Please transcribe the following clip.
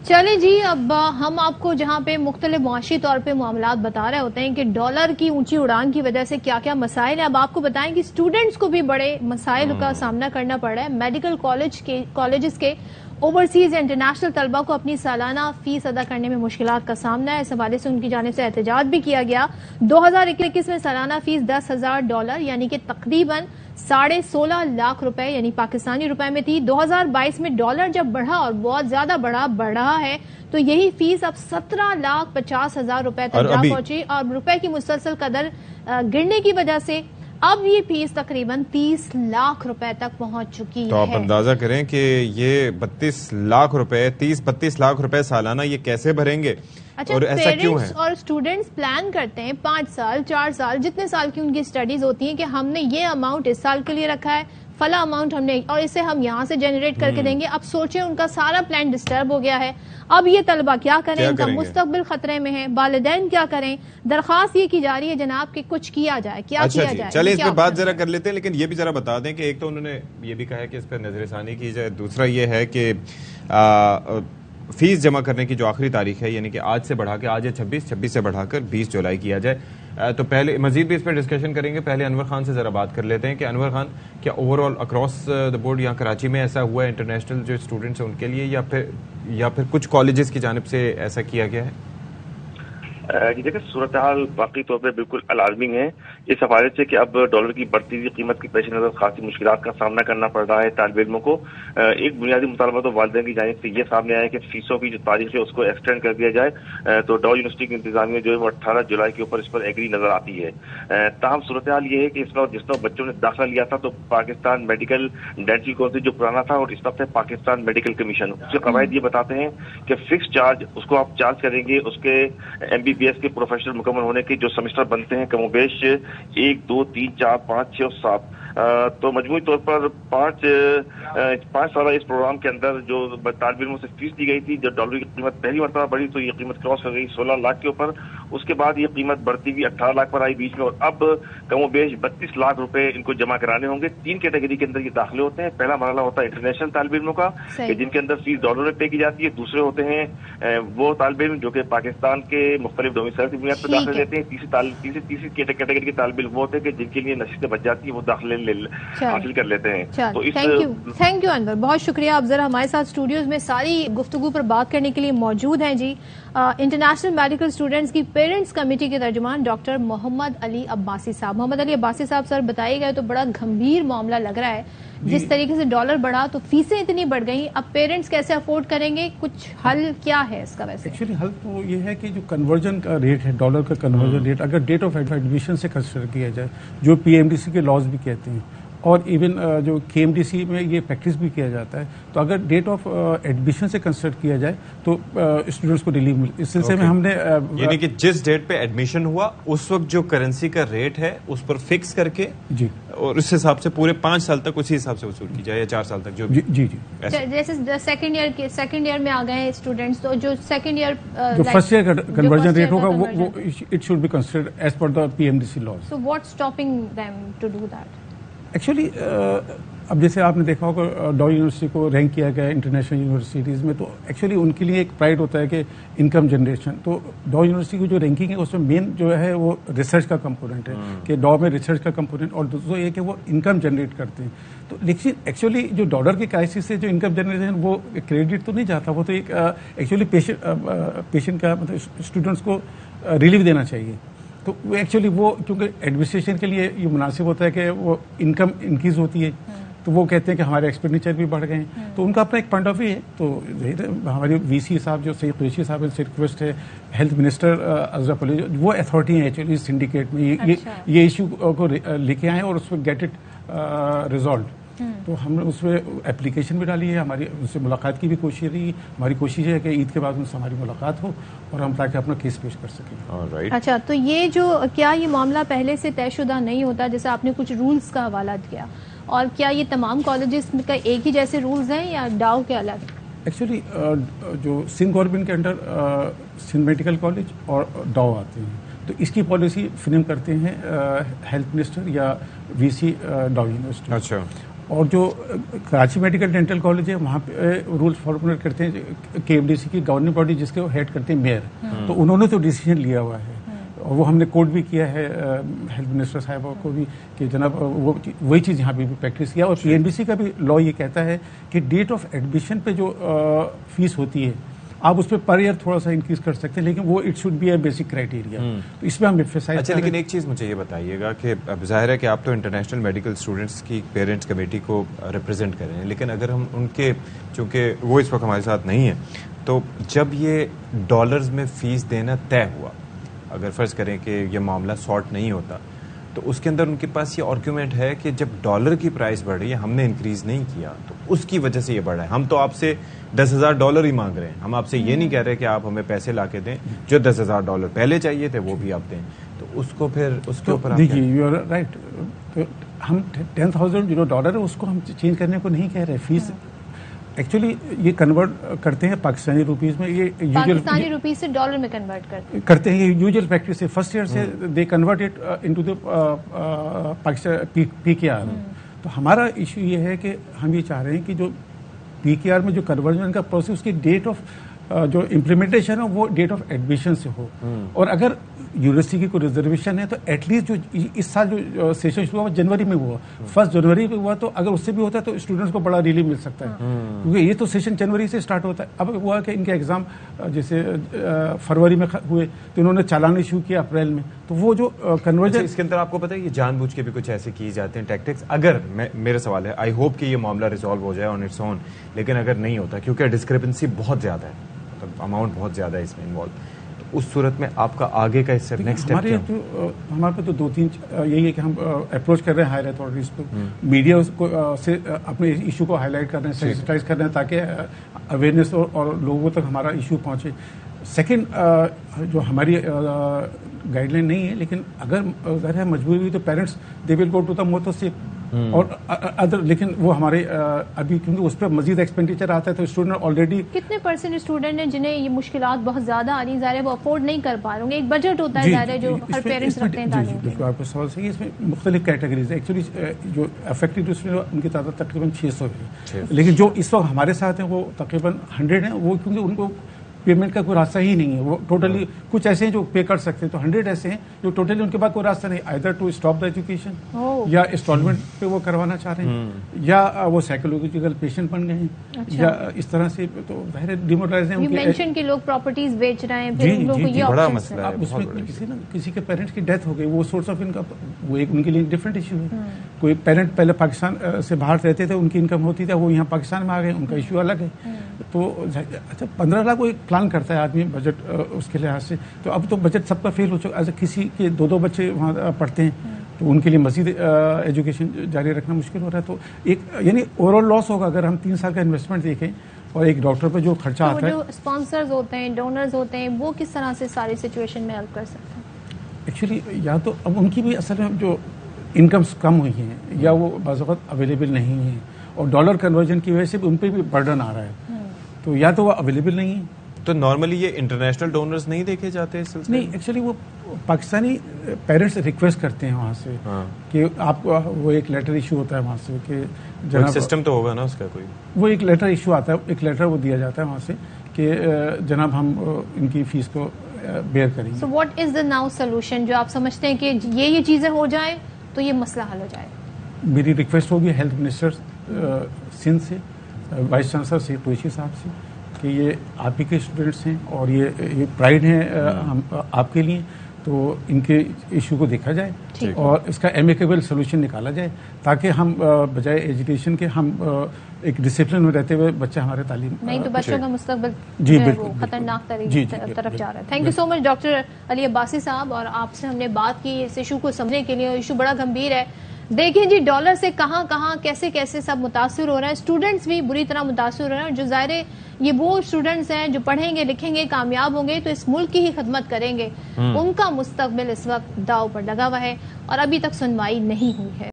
چلیں جی، اب ہم آپ کو جہاں پہ مختلف معاشی طور پہ معاملات بتا رہے ہوتے ہیں کہ ڈالر کی اونچی اڑان کی وجہ سے کیا کیا مسائل ہیں، اب آپ کو بتائیں کہ اسٹوڈنٹس کو بھی بڑے مسائل کا سامنا کرنا پڑ رہا ہے۔ میڈیکل کالجز کے اوورسیز یا انٹرنیشنل طلبہ کو اپنی سالانہ فیس ادا کرنے میں مشکلات کا سامنا ہے۔ اس حوالے سے ان کی جانب سے احتجاج بھی کیا گیا۔ 2021 میں سالانہ فیس $10,000 یعنی کہ تقریباً 16.5 لاکھ روپے یعنی پاکستانی روپے میں تھی۔ 2022 میں ڈالر جب بڑھا اور بہت زیادہ بڑھا ہے تو یہی فیس اب 17,50,000 روپے تک جا پہنچی، اور روپے کی مسلسل قدر گرنے کی وجہ سے اب یہ فیس تقریباً 30 لاکھ روپے تک پہنچ چکی ہے۔ تو آپ اندازہ کریں کہ یہ 32 لاکھ روپے 30-32 لاکھ روپے سالانہ یہ کیسے بھریں گے؟ اچھا، اور ایسا کیوں ہے؟ اور اسٹوڈنٹس پلان کرتے ہیں 5 سال 4 سال جتنے سال کی ان کی سٹڈیز ہوتی ہیں کہ ہم نے یہ اماؤنٹ اس سال کے لیے رکھا ہے، فلاں اماؤنٹ ہم نے، اور اسے ہم یہاں سے جنریٹ کر کے دیں گے۔ اب سوچیں ان کا سارا پلان ڈسٹرب ہو گیا ہے، اب یہ طلبہ کیا کریں، ان کا مستقبل خطرے میں ہے، والدین کیا کریں۔ درخواست یہ کی جا رہی ہے جناب کہ کچھ کیا جائے، کیا کیا جائے۔ چلیں اس پہ بات ذرا کر لیتے ہیں، لیکن یہ بھی ذرا بتا دیں کہ ایک تو انہوں نے یہ بھی کہا ہے کہ اس پہ نظر ثانی کی جائے، دوسرا یہ ہے کہ فیس جمع کرنے کی جو آخری تاریخ ہے یعنی کہ آج سے بڑھا کے، آج ہے 26 سے بڑھا کر 20 جولائی کیا جائے۔ تو پہلے مزید بھی اس پہ ڈسکشن کریں گے، پہلے انور خان سے ذرا بات کر لیتے ہیں کہ انور خان، کیا over all across the board یہاں کراچی میں ایسا ہوا ہے انٹرنیشنل جو اسٹوڈنٹس ہیں ان کے لیے، یا پھر کچھ کالجز کی جانب سے ایسا کیا گیا ہے؟ جی دیکھیں، صورتحال واقعی طور پہ بالکل العالمین ہے اس حوالے سے کہ اب ڈالر کی بڑھتی ہوئی قیمت کے پیش نظر خاصی مشکلات کا سامنا کرنا پڑ رہا ہے طالب علموں کو۔ ایک بنیادی مطالبہ تو والدین کی جانب سے یہ سامنے آیا کہ فیسوں کی جو تاریخ ہے اس کو ایکسٹینڈ کر دیا جائے، تو ڈاؤ یونیورسٹی کی انتظامیہ جو ہے وہ 18 جولائی کے اوپر اس پر ایگری نظر آتی ہے۔ تاہم صورتحال یہ ہے کہ اس وقت جس طرح بچوں نے داخلہ لیا تھا تو پاکستان میڈیکل ڈینٹل کونسل جو پرانا تھا اور اس وقت ہے پاکستان میڈیکل کمیشن، اس کے قواعد یہ بتاتے ہیں کہ فکس چارج اس کو آپ چارج کریں گے، اس کے MBBS کے پروفیشنل مکمل ہونے کے جو سیمسٹر بنتے ہیں کم و بیش 1 2 3 4 5 6 اور 7، تو مجموعی طور پر 5 سالہ اس پروگرام کے اندر جو طالب علموں سے فیس دی گئی تھی، جب ڈالر کی قیمت پہلی مرتبہ بڑھی تو یہ قیمت کراس کر گئی 16 لاکھ کے اوپر، اس کے بعد یہ قیمت بڑھتی ہوئی 18 لاکھ پر آئی بیچ میں، اور اب کم و بیش 32 لاکھ روپے ان کو جمع کرانے ہوں گے۔ 3 کیٹیگری کے اندر یہ داخلے ہوتے ہیں۔ پہلا مرحلہ ہوتا ہے انٹرنیشنل طالب علموں کا کہ جن کے اندر فیس ڈالر میں پے کی جاتی ہے، دوسرے ہوتے ہیں وہ طالب علم جو کہ پاکستان کے مختلف ڈومیسائل کی بنیاد پر داخلے لیتے ہیں، تیسری کیٹیگری کے طالب علم وہ ہوتے ہیں کہ جن کے لیے نشستیں بچ جاتی ہیں، وہ داخلے حاصل کر لیتے ہیں۔ تو تھینک یو انور، بہت شکریہ۔ آپ ذرا ہمارے ساتھ اسٹوڈیوز میں ساری گفتگو پر بات کرنے کے لیے موجود ہیں جی انٹرنیشنل میڈیکل اسٹوڈنٹس کی پیرنٹس کمیٹی کے ترجمان ڈاکٹر محمد علی عباسی صاحب۔ محمد علی عباسی صاحب، سر بتائیے گئے تو بڑا گمبھیر معاملہ لگ رہا ہے، جس طریقے سے ڈالر بڑھا تو فیسیں اتنی بڑھ گئیں، اب پیرنٹس کیسے افورڈ کریں گے؟ کچھ حل کیا ہے اس کا؟ ویسے ایکچولی حل تو یہ ہے کہ جو کنورژن کا ریٹ ہے، ڈالر کا کنورژن ریٹ اگر ڈیٹ آف ایڈمیشن سے کنسیڈر کیا جائے، جو PMDC کے لاز بھی کہتے ہیں، اور ایون جو KMDC میں یہ پریکٹس بھی کیا جاتا ہے، تو اگر ڈیٹ آف ایڈمیشن سے کنسیڈر کیا جائے تو اسٹوڈنٹس کو ریلیف ملے۔ اس سلسلے میں ہم نے یعنی کہ جس ڈیٹ پہ ایڈمیشن ہوا اس وقت جو کرنسی کا ریٹ ہے اس پر فکس کر کے جی، اور اس حساب سے پورے 5 سال تک اسی حساب سے وصول کی جائے، یا 4 سال تک جو جی جیسے سیکنڈ ایئر میں آ گئے اسٹوڈنٹس، تو جو سیکنڈ ایئر جو فرسٹ ایئر کا کنورژن ریٹ ہوگا وہ it should be considered as per the PMDC laws. So what stopping them to do that? Actually اب جیسے آپ نے دیکھا ہوگا ڈاؤ یونیورسٹی کو رینک کیا گیا انٹرنیشنل یونیورسٹیز میں، تو ایکچولی ان کے لیے ایک پرائڈ ہوتا ہے کہ انکم جنریشن، تو ڈاؤ یونیورسٹی کی جو رینکنگ ہے اس میں مین جو ہے وہ ریسرچ کا کمپوننٹ ہے کہ ڈاؤ میں ریسرچ کا کمپوننٹ، اور دوسرا یہ کہ وہ انکم جنریٹ کرتے ہیں۔ تو لیکن ایکچولی جو ڈالر کی کرائسس سے جو انکم جنریشن وہ کریڈٹ تو نہیں جاتا، وہ تو ایک ایکچولی پیشنٹ کا مطلب اسٹوڈنٹس کو ریلیف دینا چاہیے۔ تو ایکچولی وہ کیونکہ ایڈمنسٹریشن کے لیے یہ مناسب ہوتا ہے کہ وہ انکم انکریز ہوتی ہے، تو وہ کہتے ہیں کہ ہمارے ایکسپینڈیچر بھی بڑھ گئے ہیں، تو ان کا اپنا ایک پوائنٹ آف ویو ہے۔ تو ہمارے VC صاحب جو سید قریشی صاحب سے ریکویسٹ ہے ہیلتھ منسٹر اشرف علی، وہ اتھارٹی ہیں ایکچولی سنڈیکیٹ میں، یہ ایشو کو لے کے آئے اور اس پہ گیٹ اٹ ریزالوڈ۔ تو ہم نے اس پہ اپلیکیشن بھی ڈالی ہے، ہماری ان سے ملاقات کی بھی کوشش رہی، ہماری کوشش ہے کہ عید کے بعد ان سے ہماری ملاقات ہو اور ہم تاکہ اپنا کیس پیش کر سکیں۔ اچھا، تو یہ جو کیا یہ معاملہ پہلے سے طے شدہ نہیں ہوتا؟ جیسے آپ نے کچھ رولز کا حوالہ کیا، اور کیا یہ تمام کالجز کا ایک ہی جیسے رولز ہیں یا ڈاؤ کے الگ؟ ایکچولی جو سندھ گورنمنٹ کے انڈر سندھ میڈیکل کالج اور ڈاؤ آتے ہیں، تو اس کی پالیسی فریم کرتے ہیں ہیلتھ منسٹر یا VC ڈاؤ یونیورسٹی۔ اچھا، اور جو کراچی میڈیکل ڈینٹل کالج ہے وہاں پہ رولز فارمولیٹ کرتے ہیں KFDC کی گورننگ باڈی جس کے ہیڈ کرتے ہیں میئر, تو انہوں نے تو ڈیسیجن لیا ہوا ہے اور وہ ہم نے کوٹ بھی کیا ہے ہیلتھ منسٹر صاحبہ کو بھی کہ جناب وہی چیز یہاں پہ بھی پریکٹس کیا. اور PNBC کا بھی لا یہ کہتا ہے کہ ڈیٹ آف ایڈمیشن پہ جو فیس ہوتی ہے آپ اس پہ پر ایئر تھوڑا سا انکریز کر سکتے ہیں, لیکن وہ it should be a basic criteria. تو اس میں ہم ایمفیسائز. اچھا, لیکن ایک چیز مجھے یہ بتائیے گا کہ اب ظاہر ہے کہ آپ تو انٹرنیشنل میڈیکل اسٹوڈنٹس کی پیرنٹس کمیٹی کو ریپرزینٹ کر رہے ہیں, لیکن اگر ہم ان کے, چونکہ وہ اس وقت ہمارے ساتھ نہیں ہیں, تو جب یہ ڈالرز میں فیس دینا طے ہوا, اگر فرض کریں کہ یہ معاملہ سارٹ نہیں ہوتا, تو اس کے اندر ان کے پاس یہ آرگیومنٹ ہے کہ جب ڈالر کی پرائس بڑھ رہی ہے, ہم نے انکریز نہیں کیا, تو اس کی وجہ سے یہ بڑھ رہا ہے. ہم تو آپ سے $10,000 ہی مانگ رہے ہیں, ہم آپ سے یہ نہیں کہہ رہے کہ آپ ہمیں پیسے لا کے دیں, جو $10,000 پہلے چاہیے تھے وہ بھی آپ دیں. تو اس کو پھر اس کے اوپر دیکھیے یو آر رائٹ, ہم $10,000 ہے اس کو ہم چینج کرنے کو نہیں کہہ رہے. فیس ایکچولی یہ کنورٹ کرتے ہیں پاکستانی روپیز میں, یہ پاکستانی روپیز سے ڈالر میں کنورٹ کرتے ہیں. یہ یوزل پریکٹس ہے, فرسٹ ایئر سے they convert it into the Pakistan PKR. تو ہمارا ایشو یہ ہے کہ ہم یہ چاہ رہے ہیں کہ جو PKR میں جو کنورژن کا پروسیس اس کی ڈیٹ آف جو امپلیمنٹیشن ہے وہ ڈیٹ آف ایڈمیشن سے ہو. اور اگر یونیورسٹی کی کوئی ریزرویشن ہے تو ایٹ لیسٹ جو اس سال جو سیشن شروع ہوا جنوری میں ہوا, 1 جنوری میں ہوا, تو اگر اس سے بھی ہوتا ہے تو اسٹوڈنٹس کو بڑا ریلیف مل سکتا ہے, کیونکہ یہ تو سیشن جنوری سے اسٹارٹ ہوتا ہے. اب ہوا کہ ان کے ایگزام جیسے فروری میں ہوئے تو انہوں نے چالان ایشو کیا اپریل میں, تو وہ جو کنورژن اس کے اندر آپ کو پتا ہے یہ جان بوجھ کے بھی کچھ ایسے کیے جاتے ہیں ٹیکٹکس. اگر میرا سوال ہے, آئی ہوپ کہ یہ معاملہ ریزالو ہو جائے آن اٹس اون, لیکن اگر نہیں ہوتا کیونکہ ڈسکرپنسی بہت زیادہ ہے, مطلب اماؤنٹ بہت زیادہ ہے اس میں انوالو, اس صورت میں آپ کا آگے کا اس سے نیکسٹ اسٹیپ کیا؟ ہمارے پہ تو 2-3 یہی ہے کہ ہم اپروچ کر رہے ہیں ہائر اتھارٹیز پہ, میڈیا سے اپنے ایشو کو ہائی لائٹ کر رہے ہیں, سینسٹائز کر رہے ہیں تاکہ اویئرنیس اور لوگوں تک ہمارا ایشو پہنچے. سیکنڈ, جو ہماری گائیڈ لائن نہیں ہے, لیکن اگر ظاہر ہے مجبوری ہوئی تو parents they will go to the موتوسپ اور ادر, لیکن وہ ہمارے ابھی کیونکہ اس پہ مزید ایکسپینڈیچر آتا ہے تو اسٹوڈنٹ آلریڈی. کتنے % اسٹوڈنٹ ہیں جنہیں یہ مشکلات بہت زیادہ آ رہی, ظاہر ہے وہ افورڈ نہیں کر پا رہے ہوں گے, ایک بجٹ ہوتا ہے ظاہر ہے جو ہر پیرنٹس رکھتے ہیں تعلیم کے. بالکل آپ کا سوال صحیح ہے, اس میں مختلف کیٹیگریز ہیں. ایکچولی جو افیکٹڈ اسٹوڈنٹ ان کی تعداد تقریباً 600 ہے, لیکن جو اس وقت ہمارے ساتھ ہیں وہ تقریباً 100 ہیں. وہ کیونکہ ان کو پیمنٹ کا کوئی راستہ ہی نہیں ہے, وہ ٹوٹلی کچھ ایسے ہیں جو پے کر سکتے ہیں, تو 100 ایسے ہیں جو ٹوٹلی ان کے پاس کوئی راستہ نہیں, either to stop the education یا انسٹالمنٹ پہ وہ کروانا چاہ رہے ہیں, یا وہ سائیکولوجیکل پیشنٹ بن گئے ہیں, یا اس طرح سے. تو ظاہر ڈیمورلائز ہیں مینشن کہ لوگ پراپرٹیز بیچ رہے ہیں, پھر ان لوگوں کو یہ بڑا آپشن مسئلہ ہے. اس میں کسی کے پیرنٹس کی ڈیتھ ہو گئی, وہ سورس آف انکم وہ ایک ان کے لیے ڈفرینٹ ایشو ہے. کوئی پیرنٹ پہلے پاکستان سے باہر رہتے تھے, ان کی انکم ہوتی تھی, وہ یہاں پاکستان میں آ گئے, ان کا ایشو الگ ہے. تو اچھا 15 لاکھ کو ایک پلان کرتا ہے آدمی بجٹ اس کے لحاظ سے, تو اب تو بجٹ سب کا فیل ہو چکا. ایسے کسی کے 2 بچے وہاں پڑھتے ہیں تو ان کے لیے مزید ایجوکیشن جاری رکھنا مشکل ہو رہا ہے. تو ایک یعنی اوور آل لاس ہوگا اگر ہم 3 سال کا انویسٹمنٹ دیکھیں, اور ایک ڈاکٹر پہ جو خرچہ آتا ہے. جو اسپانسرز ہوتے ہیں, ڈونرز ہوتے ہیں, وہ کس طرح سے ساری سچویشن میں ہیلپ کر سکتے ہیں؟ ایکچولی یا تو اب ان کی بھی اصل میں جو انکمس کم ہوئی ہیں, یا وہ بعض اوقات اویلیبل نہیں ہیں, اور ڈالر کنورژن کی وجہ سے ان پہ بھی برڈن آ رہا ہے, تو یا تو وہ اویلیبل نہیں ہے. تو نارملی یہ انٹرنیشنل ڈونرز نہیں دیکھے جاتے اس سلسلے نہیں, ایکچولی وہ پاکستانی پیرنٹس ریکویسٹ کرتے ہیں وہاں سے کہ آپ وہ ایک لیٹر ایشو ہوتا ہے وہاں سے کہ جناب سسٹم تو ہوگا نا اس کا کوئی, وہ ایک لیٹر ایشو آتا ہے, ایک لیٹر وہ دیا جاتا ہے وہاں سے کہ جناب ہم ان کی فیس کو بیئر کریں گے. So what is the now solution, جو آپ سمجھتے ہیں کہ یہ چیزیں ہو جائیں تو یہ مسئلہ حل ہو جائے؟ میری ریکویسٹ ہوگی ہیلتھ منسٹر سندھ سے, وائس چانسلر سے قریشی صاحب سے, کہ یہ آپ ہی کے اسٹوڈنٹس ہیں اور یہ پرائڈ ہے آپ کے لیے, تو ان کے ایشو کو دیکھا جائے اور اس کا ایمیکیبل سولوشن نکالا جائے, تاکہ ہم بجائے ایجوکیشن کے ہم ایک ڈسپلن میں رہتے ہوئے بچہ ہمارے تعلیم, نہیں تو بچوں کا مستقبل جی بالکل خطرناک طرف جا رہا ہے. Thank you so much doctor Ali Abbasi صاحب, اور آپ سے ہم نے بات کی اس ایشو کو سمجھنے کے لیے. ایشو بڑا گمبھیر ہے. دیکھیں جی, ڈالر سے کہاں کیسے سب متاثر ہو رہے ہیں, اسٹوڈنٹس بھی بری طرح متاثر ہو رہے ہیں, اور جو ظاہر یہ وہ اسٹوڈنٹس ہیں جو پڑھیں گے, لکھیں گے, کامیاب ہوں گے تو اس ملک کی ہی خدمت کریں گے, ان کا مستقبل اس وقت داؤ پر لگا ہوا ہے اور ابھی تک سنوائی نہیں ہوئی ہے.